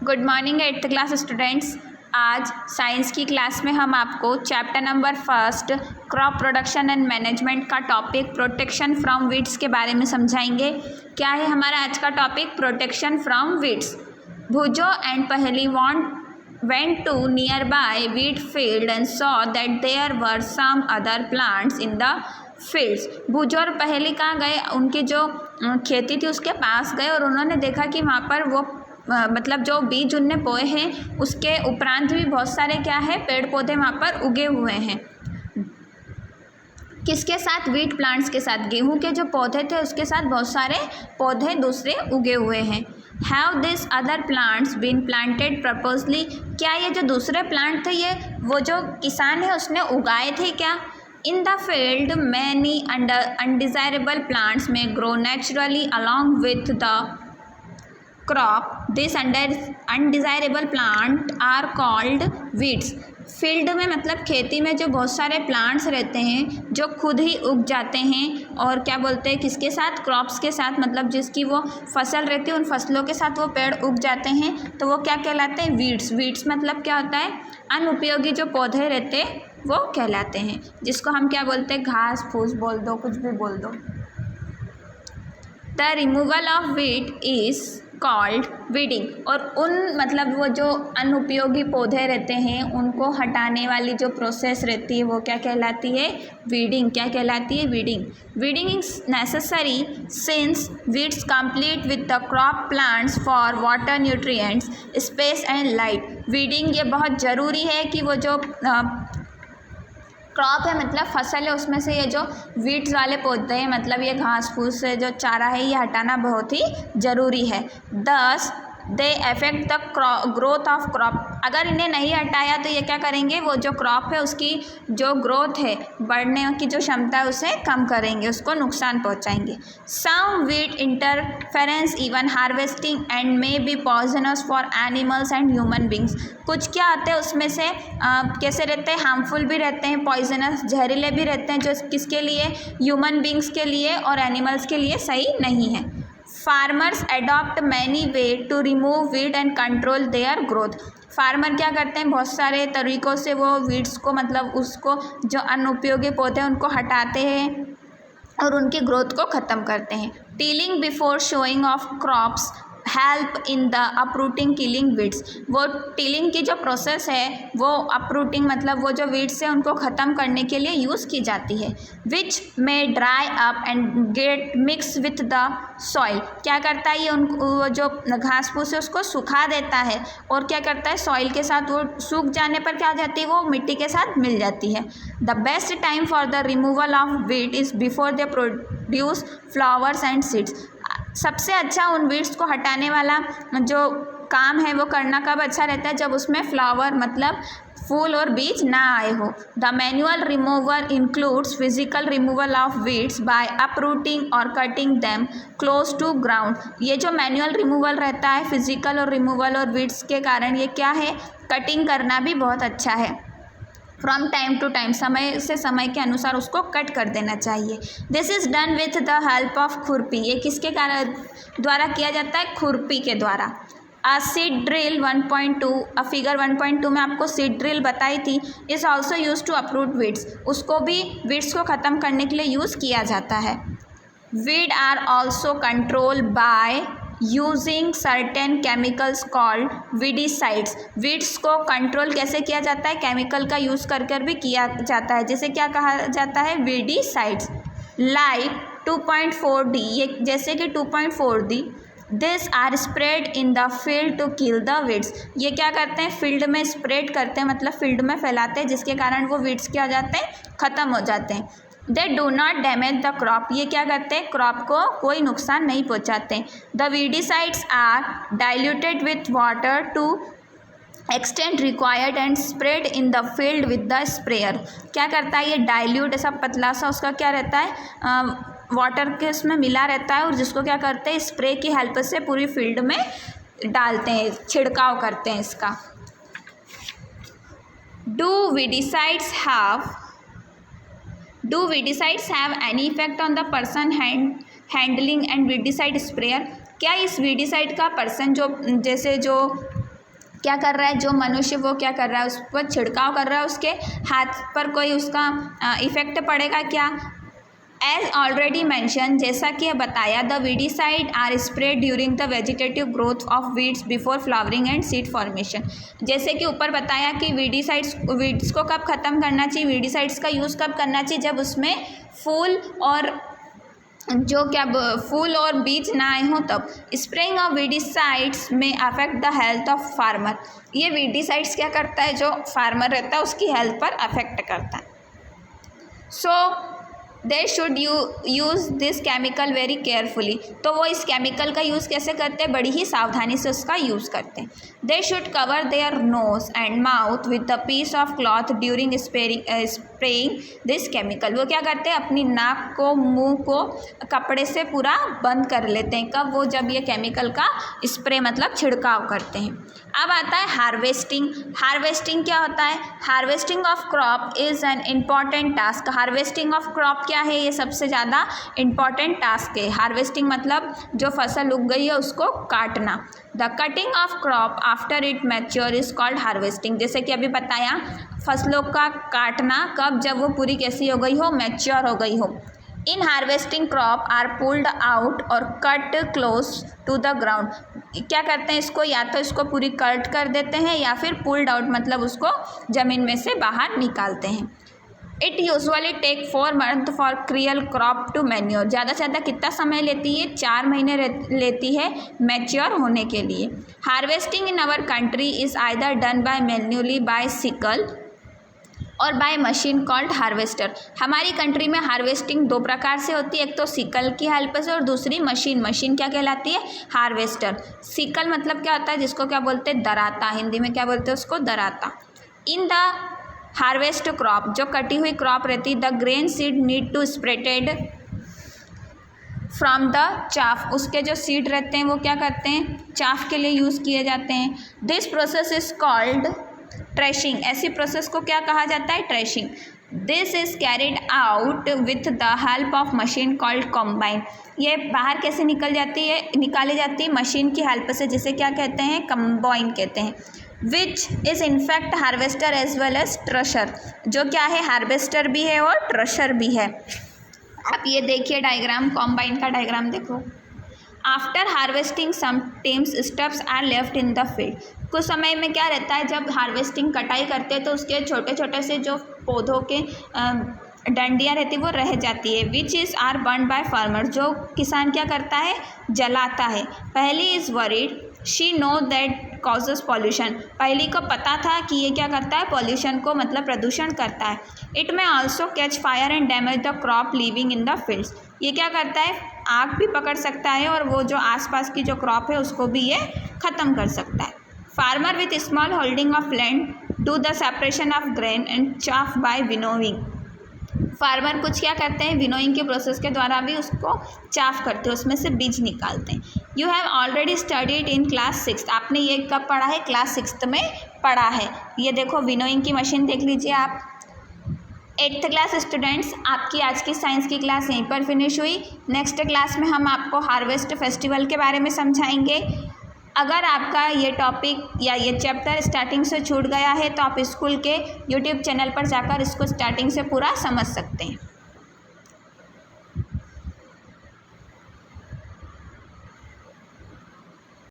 Good morning 8th class students. आज science की class में हम आपको chapter number 1 crop production and management का टॉपिक प्रोटेक्शन फ्रॉम वीड्स के बारे में समझाएंगे। क्या है हमारा आज का topic? Protection from weeds. Boojho and Paheli went to nearby wheat field and saw that there were some other plants in the fields। भुजो और पहेली कहाँ गए? उनकी जो खेती थी उसके पास गए और उन्होंने देखा कि वहाँ पर वो मतलब जो बीज उनने बोए हैं उसके उपरांत भी बहुत सारे क्या है पेड़ पौधे वहाँ पर उगे हुए हैं। किसके साथ? वीट प्लांट्स के साथ। गेहूं के जो पौधे थे उसके साथ बहुत सारे पौधे दूसरे उगे हुए हैं। Have this other plants been planted properly? क्या ये जो दूसरे प्लांट थे ये वो जो किसान है उसने उगाए थे क्या? In the field many undesirable plants may grow naturally along with the crop। this undesirable plant are called weeds। Field में मतलब खेती में जो बहुत सारे प्लांट्स रहते हैं जो खुद ही उग जाते हैं और क्या बोलते हैं किसके साथ? क्रॉप्स के साथ। मतलब जिसकी वो फसल रहती है उन फसलों के साथ वो पेड़ उग जाते हैं तो वो क्या कहलाते हैं? वीड्स। वीड्स मतलब क्या होता है? अनुपयोगी जो पौधे रहते हैं वो कहलाते हैं, जिसको हम क्या बोलते हैं? घास फूस बोल दो, कुछ भी बोल दो। The removal of weed is called weeding. और उन मतलब वो जो अनुपयोगी पौधे रहते हैं उनको हटाने वाली जो प्रोसेस रहती है वो क्या कहलाती है? वीडिंग। क्या कहलाती है? Weeding. Weeding is necessary since weeds complete with the crop plants for water, nutrients, space and light. Weeding ये बहुत ज़रूरी है कि वो जो क्रॉप है मतलब फसल है उसमें से ये जो वीड्स वाले पौधे हैं मतलब ये घास फूस से जो चारा है ये हटाना बहुत ही ज़रूरी है। दस they affect the growth of crop. अगर इन्हें नहीं हटाया तो ये क्या करेंगे? वो जो क्रॉप है उसकी जो ग्रोथ है बढ़ने की जो क्षमता है उसे कम करेंगे, उसको नुकसान पहुंचाएंगे। Some weed interference even harvesting and may be poisonous for animals and human beings. कुछ क्या आते हैं उसमें से कैसे रहते हैं? हार्मफुल भी रहते हैं, पॉइजनस जहरीले भी रहते हैं, जो किसके लिए? ह्यूमन बींग्स के लिए और एनिमल्स के लिए सही नहीं है। Farmers adopt many way to remove weed and control their growth. Farmer क्या करते हैं? बहुत सारे तरीक़ों से वो वीड्स को मतलब उसको जो अनुपयोगी पौधे हैं उनको हटाते हैं और उनकी ग्रोथ को ख़त्म करते हैं। Tilling before showing off crops help in the uprooting killing weeds. वो टीलिंग की जो प्रोसेस है वो अपरूटिंग मतलब वो जो वीड्स है उनको ख़त्म करने के लिए यूज़ की जाती है। विच में dry up and gate mix with the soil. क्या करता है ये वो जो घास फूस है उसको सुखा देता है और क्या करता है? सॉइल के साथ वो सूख जाने पर क्या हो जाती है? वो मिट्टी के साथ मिल जाती है। The best time for the removal of weed is before they produce flowers and seeds. सबसे अच्छा उन वीड्स को हटाने वाला जो काम है वो करना कब अच्छा रहता है? जब उसमें फ्लावर मतलब फूल और बीज ना आए हो। The manual removal includes physical removal of weeds by uprooting or cutting them close to ground. ये जो मैनुअल रिमूवल रहता है फिजिकल और रिमूवल और वीड्स के कारण ये क्या है? कटिंग करना भी बहुत अच्छा है। फ्रॉम टाइम टू टाइम, समय से समय के अनुसार उसको कट कर देना चाहिए। This is done with the help of खुरपी। ये किसके कारण द्वारा किया जाता है? खुरपी के द्वारा। सीड ड्रिल 1.2 फिगर 1.2 में आपको सीड ड्रिल बताई थी। Is also use to uproot weeds. उसको भी वीड्स को ख़त्म करने के लिए यूज़ किया जाता है। Weed are also control by using certain chemicals called weedicides. Weeds को कंट्रोल कैसे किया जाता है? केमिकल का यूज़ कर भी किया जाता है, जिसे क्या कहा जाता है? वीडिसाइड्स। लाइक 2.4D, ये जैसे कि 2.4D this are spread in the field to kill the weeds. ये क्या करते हैं? फील्ड में स्प्रेड करते हैं मतलब फील्ड में फैलाते हैं, जिसके कारण वो वीड्स क्या हो जाते हैं? ख़त्म हो जाते हैं। They do not damage the crop. ये क्या करते हैं? क्रॉप को कोई नुकसान नहीं पहुंचाते। The weedicides are diluted with water to extent required and spread in the field with the sprayer. क्या करता है ये? डाइल्यूट ऐसा पतला सा उसका क्या रहता है? वाटर के उसमें मिला रहता है और जिसको क्या करते हैं? स्प्रे की हेल्प से पूरी फील्ड में डालते हैं, छिड़काव करते हैं इसका। Do weedicides have any effect on the person handling and weedicide sprayer. क्या इस वीडिसाइड का पर्सन जो जैसे जो क्या कर रहा है जो मनुष्य, वो क्या कर रहा है, उस पर छिड़काव कर रहा है, उसके हाथ पर कोई उसका इफेक्ट पड़ेगा क्या। एज ऑलरेडी मैंशन, जैसा कि बताया, the weedicide are spread during the vegetative growth of weeds before flowering and seed formation. जैसे कि ऊपर बताया कि वीड्स को कब ख़त्म करना चाहिए, वीडिसाइड्स का यूज़ कब करना चाहिए, जब उसमें फूल और बीज ना आए हों तब। स्प्रेइंग ऑफ वीडिसाइड्स में affect the health of farmer. ये वीडिसाइड्स क्या करता है, जो फार्मर रहता है उसकी हेल्थ पर अफेक्ट करता है। So they should use this chemical very carefully. तो वो इस केमिकल का यूज़ कैसे करते हैं, बड़ी ही सावधानी से उसका यूज़ करते हैं। They should cover their nose and mouth with the piece of cloth during spraying this chemical. वो क्या करते हैं, अपनी नाक को, मुंह को कपड़े से पूरा बंद कर लेते हैं। कब, वो जब ये केमिकल का स्प्रे मतलब छिड़काव करते हैं। अब आता है हार्वेस्टिंग। हार्वेस्टिंग क्या होता है, harvesting of crop is an important task. Harvesting of crop क्या है, ये सबसे ज़्यादा इम्पॉर्टेंट टास्क है। हार्वेस्टिंग मतलब जो फसल उग गई है उसको काटना। The cutting of crop after it mature is called harvesting. जैसे कि अभी बताया, फसलों का काटना कब, जब वो पूरी कैसी हो गई हो, मैच्योर हो गई हो। In harvesting crop are pulled out or cut close to the ground. क्या करते हैं इसको, या तो इसको पूरी कट कर देते हैं या फिर पुल्ड आउट मतलब उसको ज़मीन में से बाहर निकालते हैं। It usually take 4 months for cereal crop to mature. ज़्यादा से ज़्यादा कितना समय लेती है, 4 महीने लेती है मैच्योर होने के लिए। Harvesting in our country is either done by manually by sickle or by machine called harvester. हमारी कंट्री में हार्वेस्टिंग 2 प्रकार से होती है, एक तो सिकल की हेल्प से और दूसरी मशीन क्या कहलाती है, हार्वेस्टर। सिकल मतलब क्या होता है, जिसको क्या बोलते हैं, दराता। हिंदी में क्या बोलते हैं उसको, दराता। इन द हार्वेस्ट क्रॉप, जो कटी हुई क्रॉप रहती, the grain seed need to separated from the chaff. उसके जो सीड रहते हैं वो क्या करते हैं, चाफ के लिए यूज़ किए जाते हैं। This process is called threshing. ऐसी प्रोसेस को क्या कहा जाता है, threshing. This is carried out with the help of machine called combine. ये बाहर कैसे निकाली जाती है मशीन की हेल्प से, जिसे क्या कहते हैं, कंबाइन कहते हैं। Which is in fact harvester as well as thresher. जो क्या है, हार्वेस्टर भी है और ट्रशर भी है। आप ये देखिए डायग्राम, कॉम्बाइन का डायग्राम देखो। After harvesting sometimes stubs are left in the field. कुछ समय में क्या रहता है, जब हार्वेस्टिंग कटाई करते हैं तो उसके छोटे छोटे से जो पौधों के डंडियाँ रहती वो रह जाती है। Which is are burn by farmer. जो किसान क्या करता है, जलाता है। Pahli is worried she know that causes pollution. Pahli को पता था कि ये क्या करता है, पॉल्यूशन को मतलब प्रदूषण करता है। इट में also catch fire and damage the crop living in the fields. ये क्या करता है, आग भी पकड़ सकता है और वो जो आसपास की जो क्रॉप है उसको भी ये ख़त्म कर सकता है। Farmer with small holding of land do the separation of grain and chaff by winnowing. Farmer कुछ क्या करते हैं, विनोइंग के प्रोसेस के द्वारा भी उसको चाफ करते हैं, उसमें से बीज निकालते हैं। You have already studied in class 6। आपने ये कब पढ़ा है, क्लास 6 में पढ़ा है। ये देखो विनोइंग की मशीन देख लीजिए आप। 8th क्लास स्टूडेंट्स, आपकी आज की साइंस की क्लास यहीं पर फिनिश हुई। नेक्स्ट क्लास में हम आपको हार्वेस्ट फेस्टिवल के बारे में समझाएंगे। अगर आपका ये टॉपिक या ये चैप्टर स्टार्टिंग से छूट गया है तो आप स्कूल के यूट्यूब चैनल पर जाकर इसको स्टार्टिंग से पूरा समझ सकते हैं।